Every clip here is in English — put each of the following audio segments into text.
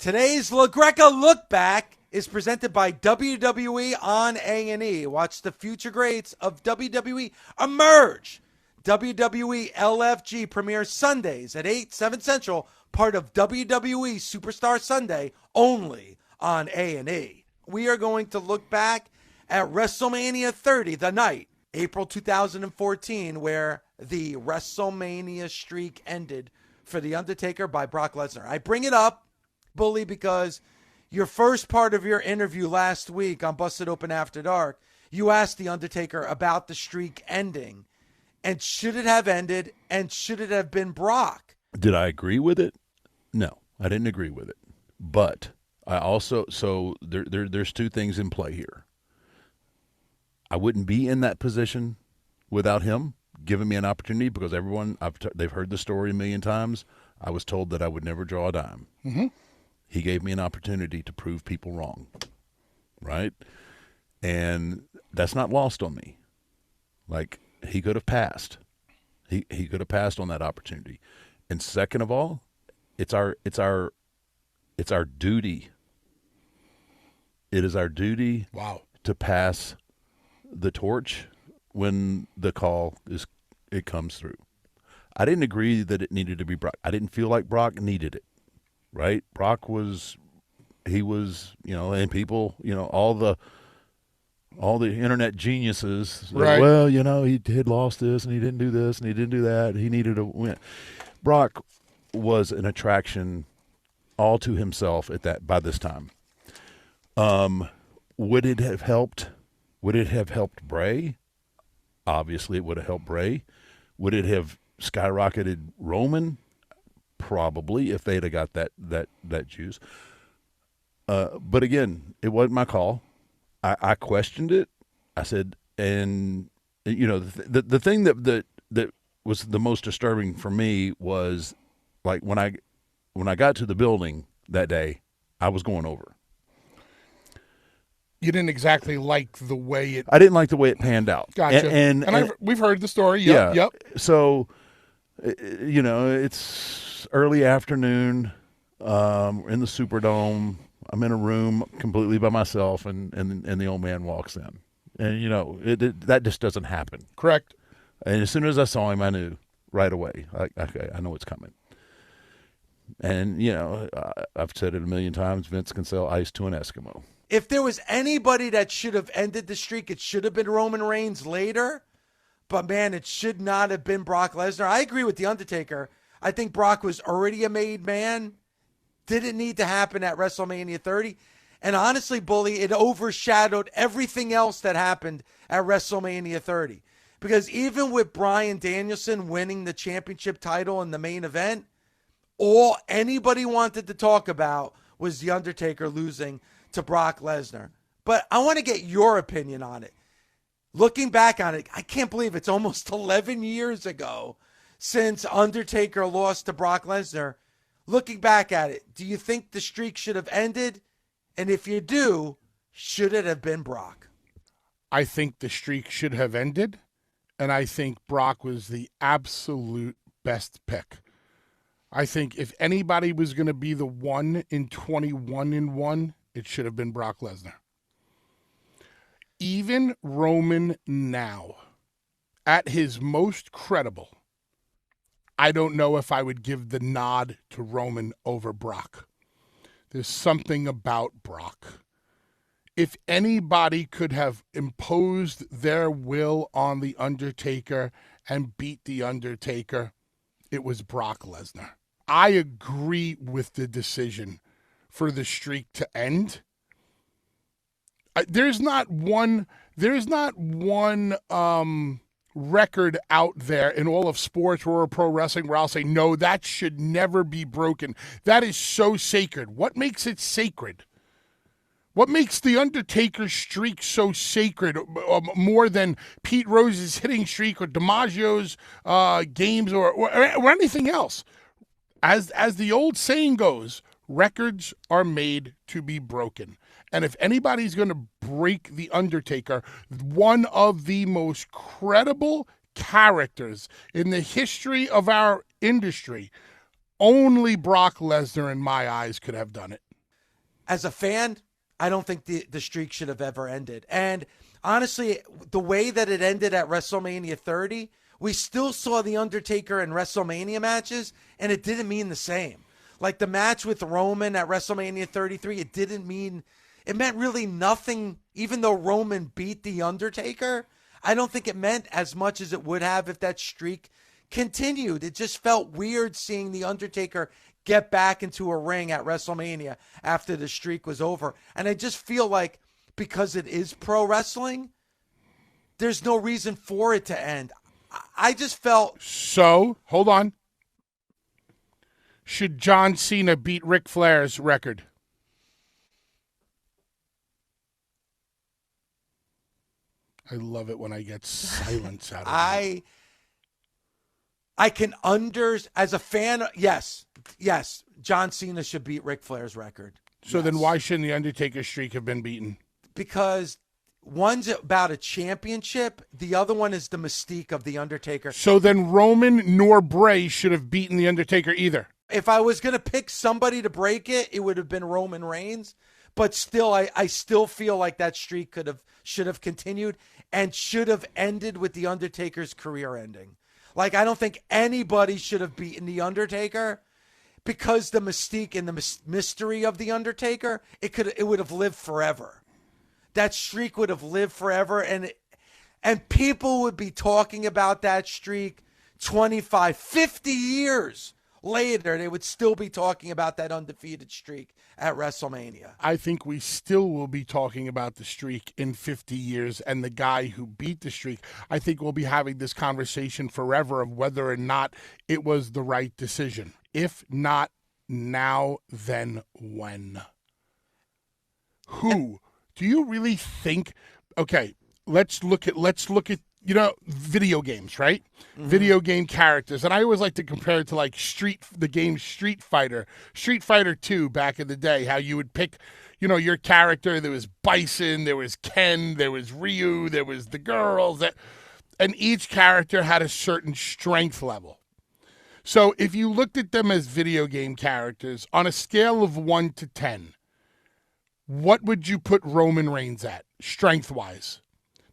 Today's LaGreca Look Back is presented by WWE on A&E. Watch the future greats of WWE emerge. WWE LFG premieres Sundays at 8, 7 Central, part of WWE Superstar Sunday, only on A&E. We are going to look back at WrestleMania 30, the night, April 2014, where the WrestleMania streak ended for The Undertaker by Brock Lesnar. I bring it up, Bully, because your first part of your interview last week on Busted Open After Dark, you asked The Undertaker about the streak ending. And should it have ended, and should it have been Brock? Did I agree with it? No, I didn't agree with it. But I also, so there's two things in play here. I wouldn't be in that position without him giving me an opportunity, because everyone, they've heard the story a million times. I was told that I would never draw a dime. Mm-hmm. He gave me an opportunity to prove people wrong, right? And that's not lost on me. Like, he could have passed. He could have passed on that opportunity. And second of all, it's our duty. It is our duty to pass the torch when the call it comes through. I didn't agree that it needed to be Brock. I didn't feel like Brock needed it. Right? Brock was, and people, all the internet geniuses. Right. Well, he had lost this and he didn't do this and he didn't do that. He needed a win. Brock was an attraction all to himself by this time. Would it have helped? Would it have helped Bray? Obviously, it would have helped Bray. Would it have skyrocketed Roman? Probably, if they'd have got that juice. But again, it wasn't my call. I questioned it. I said, and the thing that was the most disturbing for me was, like, when I got to the building that day, I was going over. You didn't exactly like the way it. I didn't like the way it panned out. Gotcha. And we've heard the story. Yep. Yeah. Yep. So, it's early afternoon, in the Superdome. I'm in a room completely by myself, and the old man walks in, and that just doesn't happen. Correct. And as soon as I saw him, I knew right away. Okay, I know it's coming. And I've said it a million times: Vince can sell ice to an Eskimo. If there was anybody that should have ended the streak, it should have been Roman Reigns later. But man, it should not have been Brock Lesnar. I agree with The Undertaker. I think Brock was already a made man. Didn't need to happen at WrestleMania 30. And honestly, Bully, it overshadowed everything else that happened at WrestleMania 30. Because even with Bryan Danielson winning the championship title in the main event, all anybody wanted to talk about was The Undertaker losing to Brock Lesnar. But I want to get your opinion on it. Looking back on it, I can't believe it's almost 11 years ago since Undertaker lost to Brock Lesnar. Looking back at it, do you think the streak should have ended? And if you do, should it have been Brock? I think the streak should have ended, and I think Brock was the absolute best pick. I think if anybody was going to be the one in 21-1, it should have been Brock Lesnar. Even Roman now, at his most credible, I don't know if I would give the nod to Roman over Brock. There's something about Brock. If anybody could have imposed their will on The Undertaker and beat The Undertaker, it was Brock Lesnar. I agree with the decision for the streak to end. There's not one record out there in all of sports or pro wrestling where I'll say, no, that should never be broken. That is so sacred. What makes it sacred? What makes the Undertaker streak so sacred more than Pete Rose's hitting streak or DiMaggio's games or anything else? As the old saying goes, records are made to be broken. And if anybody's going to break The Undertaker, one of the most credible characters in the history of our industry, only Brock Lesnar, in my eyes, could have done it. as a fan, I don't think the streak should have ever ended. And honestly, the way that it ended at WrestleMania 30, we still saw The Undertaker in WrestleMania matches, and it didn't mean the same. Like the match with Roman at WrestleMania 33, it meant really nothing, even though Roman beat The Undertaker. I don't think it meant as much as it would have if that streak continued. It just felt weird seeing The Undertaker get back into a ring at WrestleMania after the streak was over. And I just feel like because it is pro wrestling, there's no reason for it to end. I just felt... So, hold on. Should John Cena beat Ric Flair's record? I love it when I get silence out of it. I can as a fan, yes, John Cena should beat Ric Flair's record. So then why shouldn't the Undertaker streak have been beaten? Because one's about a championship, the other one is the mystique of the Undertaker. So then Roman nor Bray should have beaten the Undertaker either. If I was going to pick somebody to break it, it would have been Roman Reigns. But still, I still feel like that streak should have continued and should have ended with the Undertaker's career ending. Like, I don't think anybody should have beaten The Undertaker because the mystique and the mystery of The Undertaker, it would have lived forever. That streak would have lived forever, and people would be talking about that streak 25, 50 years later. They would still be talking about that undefeated streak at WrestleMania. I think we still will be talking about the streak in 50 years and the guy who beat the streak. I think we'll be having this conversation forever of whether or not it was the right decision. If not now, then when? Who? Do you really think? Okay, let's look at video games, right? Mm-hmm. Video game characters. And I always like to compare it to like the game Street Fighter 2 back in the day, how you would pick, your character. There was Bison, there was Ken, there was Ryu, there was the girls, and each character had a certain strength level. So if you looked at them as video game characters on a scale of 1 to 10, what would you put Roman Reigns at, strength-wise?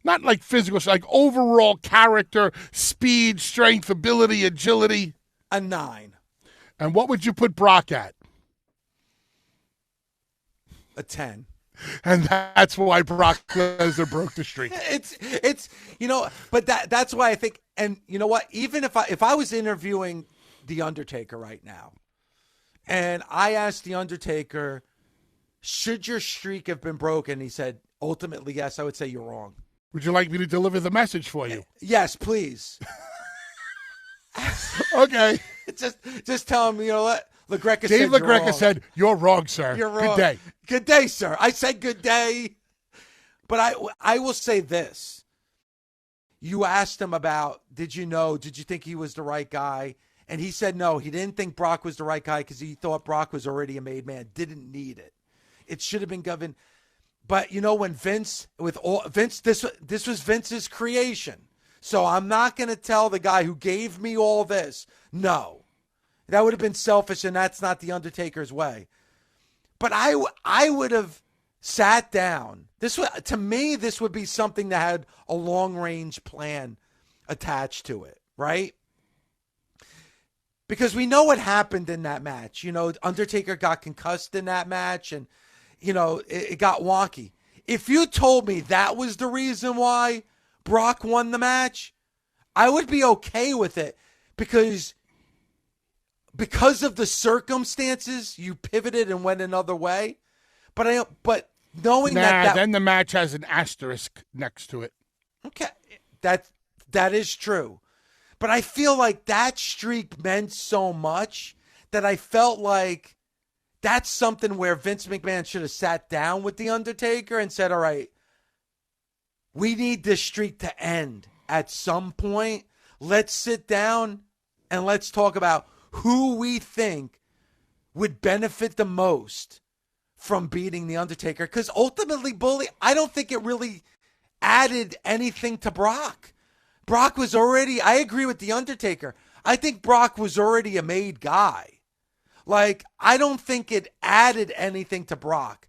Not like physical, like overall character, speed, strength, ability, agility. A 9. And what would you put Brock at? A 10. And that's why Brock Lesnar broke the streak. It's but that's why I think, and you know what? Even if I was interviewing The Undertaker right now, and I asked The Undertaker, should your streak have been broken? He said, ultimately, yes. I would say you're wrong. Would you like me to deliver the message for you? Yes, please. Okay. Just tell him, what? LaGreca Dave LaGreca said, you're wrong, sir. You're wrong. Good day. Good day, sir. I said good day. But I will say this. You asked him about, did you think he was the right guy? And he said no, he didn't think Brock was the right guy because he thought Brock was already a made man, didn't need it. It should have been governed. But when Vince, this was Vince's creation. So I'm not going to tell the guy who gave me all this, no. That would have been selfish, and that's not the Undertaker's way. But I would have sat down. To me, this would be something that had a long-range plan attached to it, right? Because we know what happened in that match. Undertaker got concussed in that match, and it got wonky. If you told me that was the reason why Brock won the match, I would be okay with it because of the circumstances, you pivoted and went another way. But knowing that then the match has an asterisk next to it. Okay, that is true. But I feel like that streak meant so much that I felt like that's something where Vince McMahon should have sat down with The Undertaker and said, all right, we need this streak to end at some point. Let's sit down and let's talk about who we think would benefit the most from beating The Undertaker. Because ultimately, Bully, I don't think it really added anything to Brock. Brock was already, I agree with The Undertaker. I think Brock was already a made guy. Like, I don't think it added anything to Brock,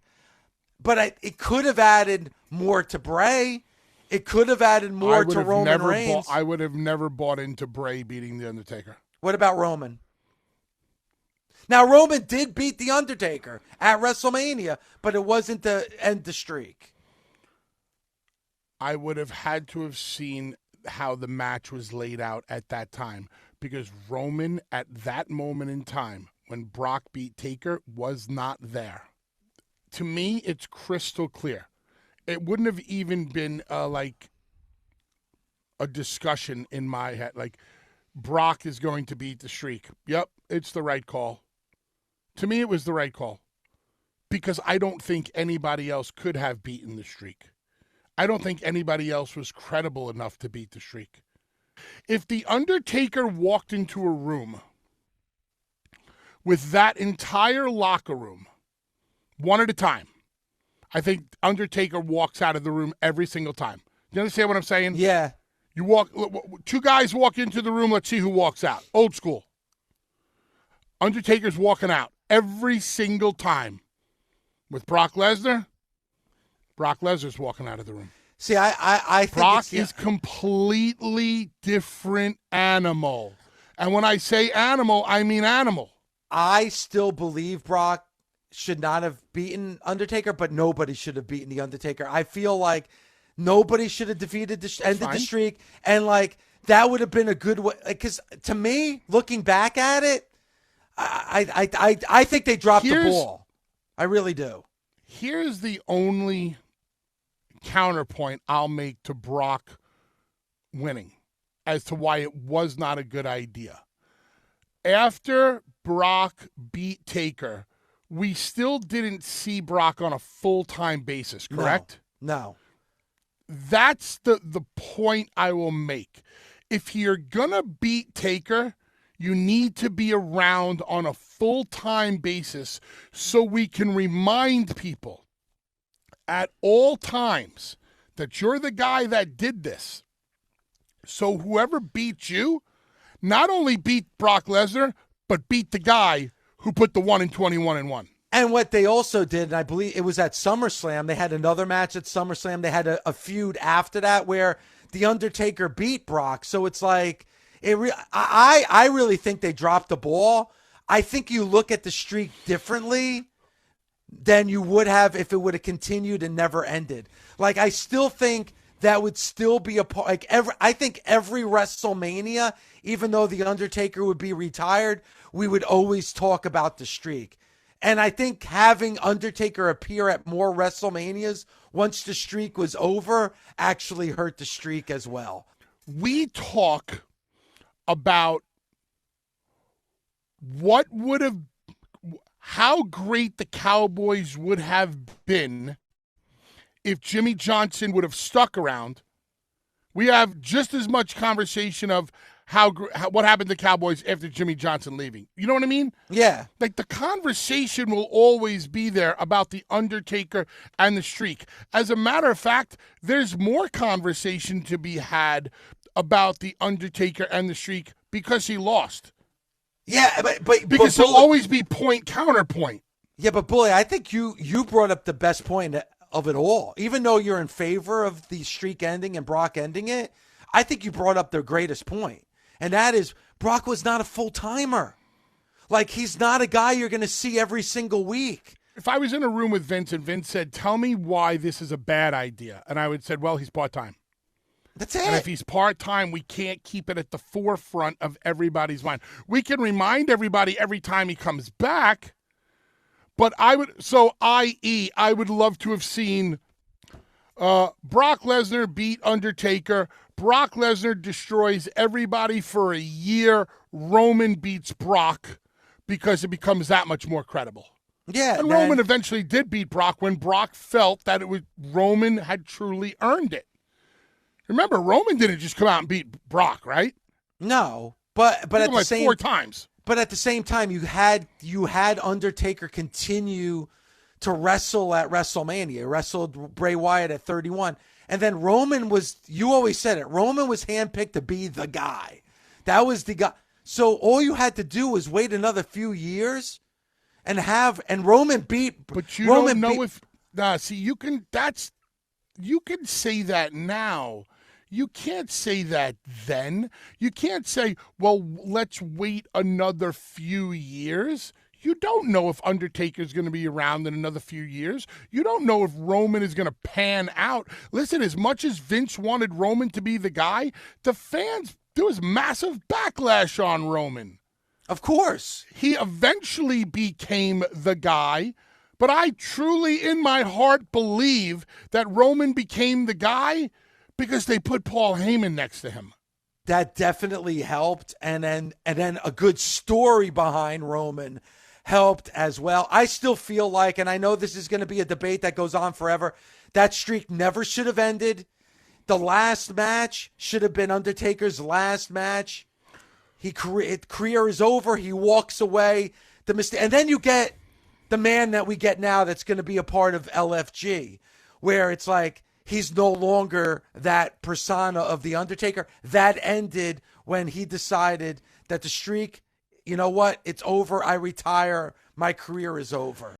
but it could have added more to Bray. It could have added more to Roman Reigns. I would have never bought into Bray beating The Undertaker. What about Roman? Now, Roman did beat The Undertaker at WrestleMania, but it wasn't to end the streak. I would have had to have seen how the match was laid out at that time, because Roman, at that moment in time, when Brock beat Taker, was not there. To me, it's crystal clear. It wouldn't have even been like a discussion in my head. Like, Brock is going to beat the streak. Yep, it's the right call. To me, it was the right call, because I don't think anybody else could have beaten the streak. I don't think anybody else was credible enough to beat the streak. If The Undertaker walked into a room with that entire locker room, one at a time, I think Undertaker walks out of the room every single time. You understand what I'm saying? Yeah. Two guys walk into the room, let's see who walks out. Old school. Undertaker's walking out every single time. With Brock Lesnar, Brock Lesnar's walking out of the room. See, I think Brock is completely different animal. And when I say animal, I mean animal. I still believe Brock should not have beaten Undertaker, but nobody should have beaten The Undertaker. I feel like nobody should have ended the streak. And, like, that would have been a good way. Because to me, looking back at it, I think they dropped the ball. I really do. Here's the only counterpoint I'll make to Brock winning as to why it was not a good idea. After Brock beat Taker, we still didn't see Brock on a full-time basis, correct? No. That's the point I will make. If you're going to beat Taker, you need to be around on a full-time basis so we can remind people at all times that you're the guy that did this. So whoever beat you not only beat Brock Lesnar, but beat the guy who put the 1-21-1. And what they also did, and I believe it was at SummerSlam, they had another match at SummerSlam. They had a feud after that where The Undertaker beat Brock. So it's like, I really think they dropped the ball. I think you look at the streak differently than you would have if it would have continued and never ended. Like, I still think that would still be a part. Like, I think every WrestleMania, even though The Undertaker would be retired, we would always talk about the streak. And I think having Undertaker appear at more WrestleManias once the streak was over actually hurt the streak as well. We talk about how great the Cowboys would have been if Jimmy Johnson would have stuck around. We have just as much conversation of what happened to the Cowboys after Jimmy Johnson leaving. You know what I mean? Yeah. Like, the conversation will always be there about The Undertaker and the streak. As a matter of fact, there's more conversation to be had about The Undertaker and the streak because he lost. Yeah, but because there'll always be point counterpoint. Yeah, but Bully, I think you brought up the best point of it all. Even though you're in favor of the streak ending and Brock ending it, I think you brought up the greatest point. And that is, Brock was not a full-timer. Like, he's not a guy you're going to see every single week. If I was in a room with Vince and Vince said, tell me why this is a bad idea, and I would say, well, he's part-time. That's it. And if he's part-time, we can't keep it at the forefront of everybody's mind. We can remind everybody every time he comes back, but I would love to have seen Brock Lesnar beat Undertaker. Brock Lesnar destroys everybody for a year. Roman beats Brock because it becomes that much more credible. Yeah. And Roman eventually did beat Brock when Brock felt that Roman had truly earned it. Remember, Roman didn't just come out and beat Brock, right? No, but at the same 4 times. But at the same time, you had Undertaker continue to wrestle at WrestleMania. Wrestled Bray Wyatt at 31, and then Roman was. You always said it. Roman was handpicked to be the guy. That was the guy. So all you had to do was wait another few years, and Roman beat. But you Roman don't know if see, you can say that now. You can't say that then. You can't say, well, let's wait another few years. You don't know if Undertaker's going to be around in another few years. You don't know if Roman is going to pan out. Listen, as much as Vince wanted Roman to be the guy, the fans, there was massive backlash on Roman. Of course. He eventually became the guy, but I truly in my heart believe that Roman became the guy because they put Paul Heyman next to him. That definitely helped, and then a good story behind Roman helped as well. I still feel like, and I know this is going to be a debate that goes on forever, that streak never should have ended. The last match should have been Undertaker's last match. Career is over. He walks away. And then you get the man that we get now that's going to be a part of LFG, where it's like he's no longer that persona of The Undertaker. That ended when he decided that the streak, you know what, it's over. I retire. My career is over.